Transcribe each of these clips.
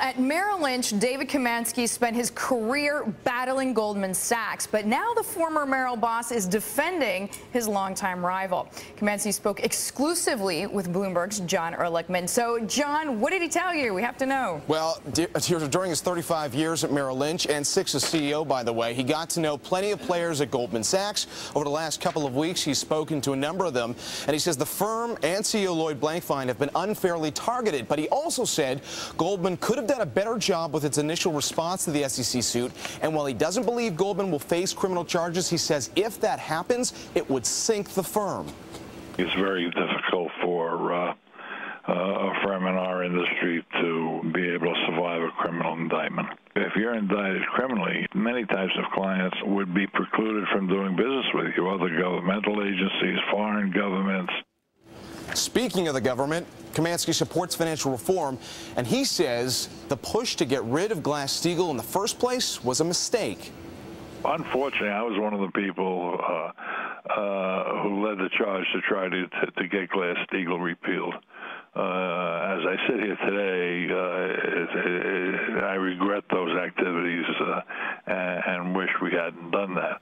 At Merrill Lynch, David Komansky spent his career battling Goldman Sachs, but now the former Merrill boss is defending his longtime rival. Komansky spoke exclusively with Bloomberg's Jon Erlichman. So, John, what did he tell you? We have to know. Well, during his 35 years at Merrill Lynch and 6 as CEO, by the way, he got to know plenty of players at Goldman Sachs. Over the last couple of weeks, he's spoken to a number of them, and he says the firm and CEO Lloyd Blankfein have been unfairly targeted. But he also said Goldman could have done a better job with its initial response to the SEC suit, and while he doesn't believe Goldman will face criminal charges, he says if that happens, it would sink the firm. It's very difficult for a firm in our industry to be able to survive a criminal indictment. If you're indicted criminally, many types of clients would be precluded from doing business with you, other governmental agencies, foreign governments. Speaking of the government, Komansky supports financial reform, and he says the push to get rid of Glass-Steagall in the first place was a mistake. Unfortunately, I was one of the people who led the charge to try to get Glass-Steagall repealed. As I sit here today, I regret those activities and wish we hadn't done that.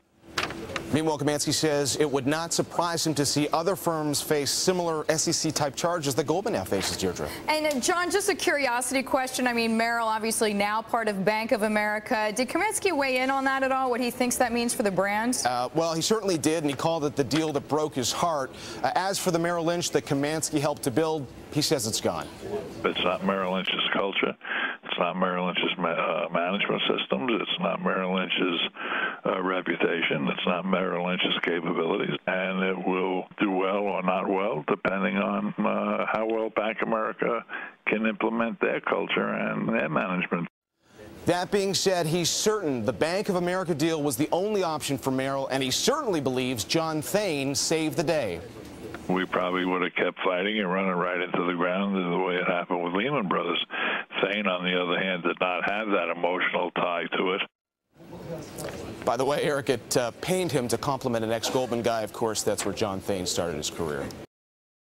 Meanwhile, Komansky says it would not surprise him to see other firms face similar SEC-type charges that Goldman now faces, Deirdre. And, John, just a curiosity question. I mean, Merrill, obviously now part of Bank of America. Did Komansky weigh in on that at all, what he thinks that means for the brand? Well, he certainly did, and he called it the deal that broke his heart. As for the Merrill Lynch that Komansky helped to build, he says it's gone. It's not Merrill Lynch's culture. It's not Merrill Lynch's management systems. It's not Merrill Lynch's reputation. It's not Merrill Lynch's capabilities. And it will do well or not well, depending on how well Bank of America can implement their culture and their management. That being said, he's certain the Bank of America deal was the only option for Merrill, and he certainly believes John Thain saved the day. We probably would have kept fighting and running right into the ground the way it happened with Lehman Brothers. Thain, on the other hand, did not have that emotional tie to it. By the way, Eric, it pained him to compliment an ex-Goldman guy. Of course, that's where John Thain started his career.